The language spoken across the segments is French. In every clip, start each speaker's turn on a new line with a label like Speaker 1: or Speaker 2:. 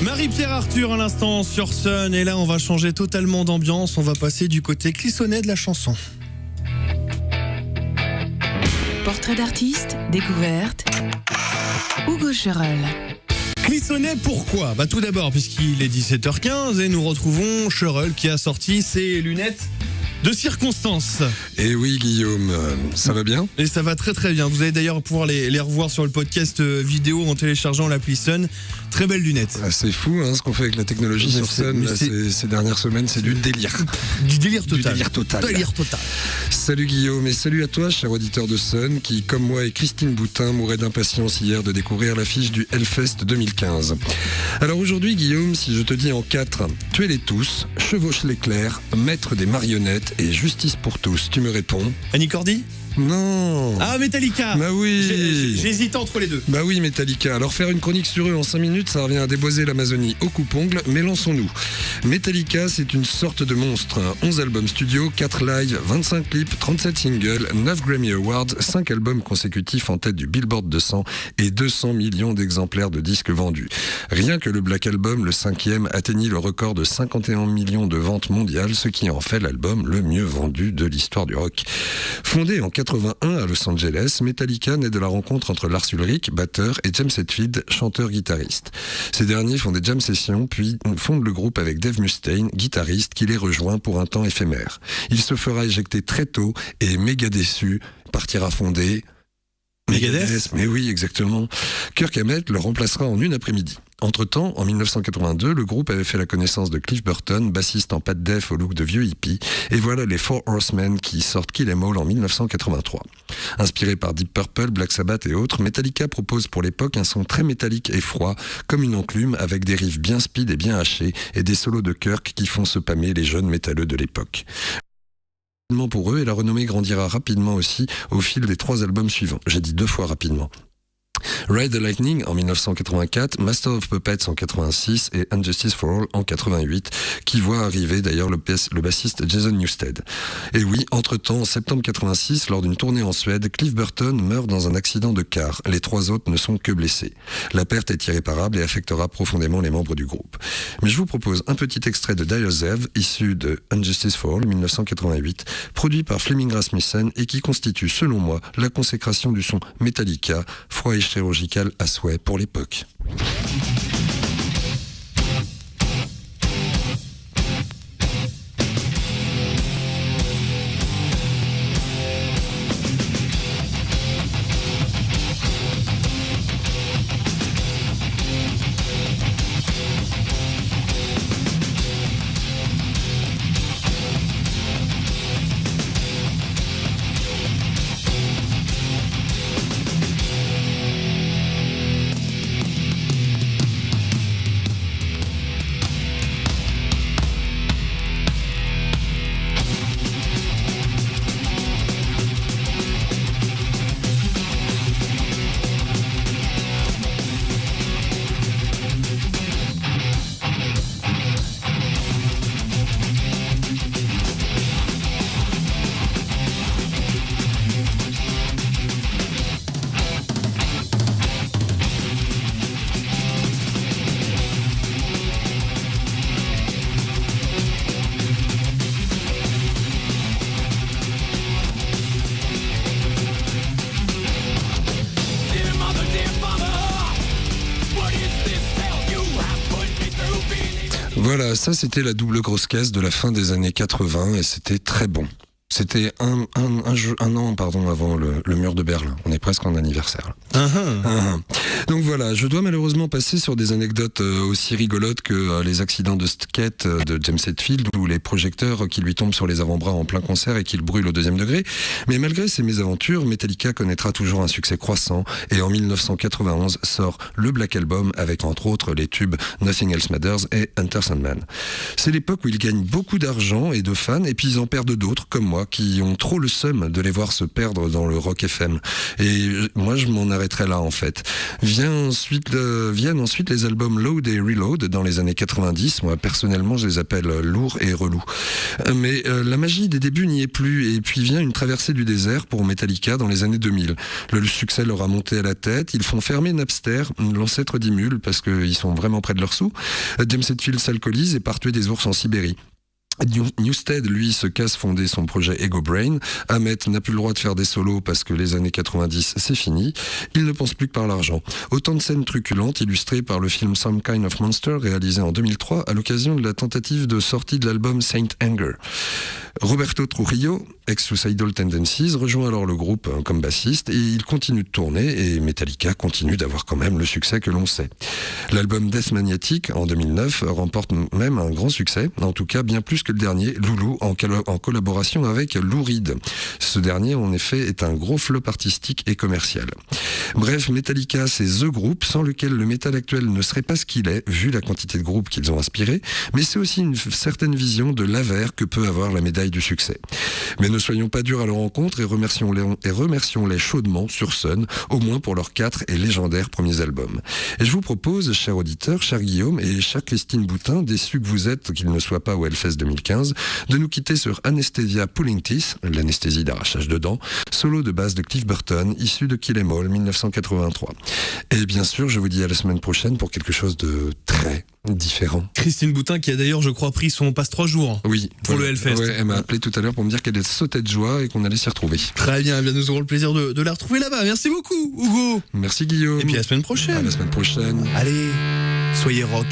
Speaker 1: Marie-Pierre Arthur à l'instant sur Sun, et là on va changer totalement d'ambiance, on va passer du côté clissonnet de la chanson.
Speaker 2: Portrait d'artiste, découverte, Hugo Cherel.
Speaker 1: Clissonnet, pourquoi ? Tout d'abord puisqu'il est 17h15 et nous retrouvons Cherel qui a sorti ses lunettes de circonstance.
Speaker 3: Et oui Guillaume, ça va bien ?
Speaker 1: Et ça va très très bien. Vous allez d'ailleurs pouvoir les revoir sur le podcast vidéo en téléchargeant l'appli Sun. Très belles lunettes.
Speaker 3: C'est fou ce qu'on fait avec la technologie sur Sun ces dernières semaines, c'est du délire.
Speaker 1: Du délire total.
Speaker 3: Délire total. Salut Guillaume et salut à toi cher auditeur de Sun qui, comme moi et Christine Boutin, mourait d'impatience hier de découvrir l'affiche du Hellfest 2015. Alors aujourd'hui Guillaume, si je te dis en 4, tuez-les tous, chevauche l'éclair, maître des marionnettes et justice pour tous, tu me réponds ?
Speaker 1: Annie Cordy ?
Speaker 3: Non.
Speaker 1: Ah, Metallica.
Speaker 3: Bah oui.
Speaker 1: J'hésite entre les deux.
Speaker 3: Bah oui, Metallica. Alors faire une chronique sur eux en 5 minutes, ça revient à déboiser l'Amazonie au coupe-ongle, mais lançons-nous. Metallica, c'est une sorte de monstre. 11 albums studio, 4 live, 25 clips, 37 singles, 9 Grammy Awards, 5 albums consécutifs en tête du Billboard 200 et 200 millions d'exemplaires de disques vendus. Rien que le Black Album, le 5e, atteignit le record de 51 millions de ventes mondiales, ce qui en fait l'album le mieux vendu de l'histoire du rock. Fondé en 81 à Los Angeles, Metallica naît de la rencontre entre Lars Ulrich, batteur, et James Hetfield, chanteur-guitariste. Ces derniers font des jam sessions, puis fondent le groupe avec Dave Mustaine, guitariste, qui les rejoint pour un temps éphémère. Il se fera éjecter très tôt et méga déçu, partira fonder
Speaker 1: Megadeth ?
Speaker 3: Mais oui, exactement. Kirk Hammett le remplacera en une après-midi. Entre-temps, en 1982, le groupe avait fait la connaissance de Cliff Burton, bassiste en pâte def au look de vieux hippie, et voilà les Four Horsemen qui sortent Kill 'Em All en 1983. Inspiré par Deep Purple, Black Sabbath et autres, Metallica propose pour l'époque un son très métallique et froid, comme une enclume, avec des riffs bien speed et bien hachés, et des solos de Kirk qui font se pâmer les jeunes métalleux de l'époque. Pour eux, et la renommée grandira rapidement aussi au fil des 3 albums suivants. J'ai dit 2 fois rapidement. Ride the Lightning en 1984, Master of Puppets en 86 et Injustice for All en 88, qui voit arriver d'ailleurs le bassiste Jason Newsted. Et oui, entre-temps, en septembre 86, lors d'une tournée en Suède, Cliff Burton meurt dans un accident de car. Les 3 autres ne sont que blessés. La perte est irréparable et affectera profondément les membres du groupe. Mais je vous propose un petit extrait de Dire Zev, issu de Injustice for All 1988, produit par Fleming Rasmussen et qui constitue, selon moi, la consécration du son Metallica, froid et chirurgical à souhait pour l'époque. Voilà, ça c'était la double grosse caisse de la fin des années 80 et c'était très bon. C'était un an avant le mur de Berlin. On est presque en anniversaire. Donc voilà, je dois malheureusement passer sur des anecdotes aussi rigolotes que les accidents de skate de James Hetfield ou les projecteurs qui lui tombent sur les avant-bras en plein concert et qu'il brûle au 2e degré. Mais malgré ces mésaventures, Metallica connaîtra toujours un succès croissant et en 1991 sort le Black Album avec entre autres les tubes Nothing Else Matters et Enter Sandman. C'est l'époque où ils gagnent beaucoup d'argent et de fans et puis ils en perdent d'autres comme moi moi, qui ont trop le seum de les voir se perdre dans le rock FM. Et moi, je m'en arrêterai là, en fait. Viennent ensuite les albums Load et Reload dans les années 90. Moi, personnellement, je les appelle lourds et relous. Mais la magie des débuts n'y est plus. Et puis vient une traversée du désert pour Metallica dans les années 2000. Le succès leur a monté à la tête. Ils font fermer Napster, l'ancêtre d'Imul, parce qu'ils sont vraiment près de leur sous. James Hetfield s'alcoolise et part tuer des ours en Sibérie. Newsted, lui, se casse fonder son projet Ego Brain. Ahmet n'a plus le droit de faire des solos parce que les années 90, c'est fini. Il ne pense plus que par l'argent. Autant de scènes truculentes illustrées par le film Some Kind of Monster réalisé en 2003 à l'occasion de la tentative de sortie de l'album Saint Anger. Roberto Trujillo, ex-Suicidal Tendencies, rejoint alors le groupe comme bassiste et il continue de tourner et Metallica continue d'avoir quand même le succès que l'on sait. L'album Death Magnetic en 2009 remporte même un grand succès, en tout cas bien plus que le dernier, Loulou, en collaboration avec Lou Reed. Ce dernier, en effet, est un gros flop artistique et commercial. Bref, Metallica, c'est THE groupe sans lequel le métal actuel ne serait pas ce qu'il est, vu la quantité de groupes qu'ils ont inspirés, mais c'est aussi une certaine vision de l'avers que peut avoir la médaille du succès. Mais ne soyons pas durs à leur rencontre et remercions-les chaudement sur Sun, au moins pour leurs 4 et légendaires premiers albums. Et je vous propose, chers auditeurs, cher Guillaume et chère Christine Boutin, déçus que vous êtes qu'il ne soit pas au Hellfest 2015, de nous quitter sur Anesthesia Pulling Teeth, l'anesthésie d'arrachage de dents, solo de basse de Cliff Burton, issu de Kill 'Em All 1983. Et bien sûr, je vous dis à la semaine prochaine pour quelque chose de très différent.
Speaker 1: Christine Boutin qui a d'ailleurs, je crois, pris son passe 3 jours
Speaker 3: oui,
Speaker 1: pour le Hellfest.
Speaker 3: Ouais, elle m'a appelé tout à l'heure pour me dire qu'elle sautait de joie et qu'on allait s'y retrouver.
Speaker 1: Très bien, eh bien, nous aurons le plaisir de la retrouver là-bas. Merci beaucoup, Hugo.
Speaker 3: Merci Guillaume.
Speaker 1: Et puis à la semaine prochaine.
Speaker 3: À la semaine prochaine.
Speaker 1: Allez, soyez rock.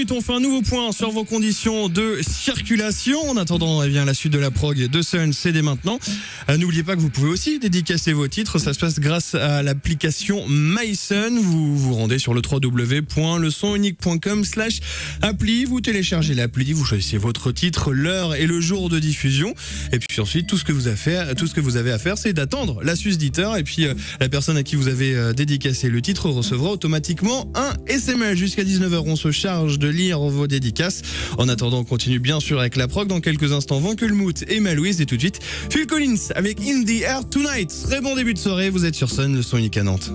Speaker 1: suite, on fait un nouveau point sur vos conditions de circulation. En attendant, eh bien, la suite de la prog de Sun, c'est dès maintenant. N'oubliez pas que vous pouvez aussi dédicacer vos titres. Ça se passe grâce à l'application MySun. Vous vous rendez sur le www.lesonunique.com/appli. Vous téléchargez l'appli, vous choisissez votre titre, l'heure et le jour de diffusion. Et puis ensuite, tout ce que vous avez à faire, c'est d'attendre la susditeur. Et puis, la personne à qui vous avez dédicacé le titre recevra automatiquement un SMS. Jusqu'à 19h, on se charge de lire vos dédicaces. En attendant, on continue bien sûr avec la prog. Dans quelques instants, Vankelmout et Malouise. Et tout de suite, Phil Collins avec In the Air Tonight. Très bon début de soirée, vous êtes sur Sun, le son unique à Nantes.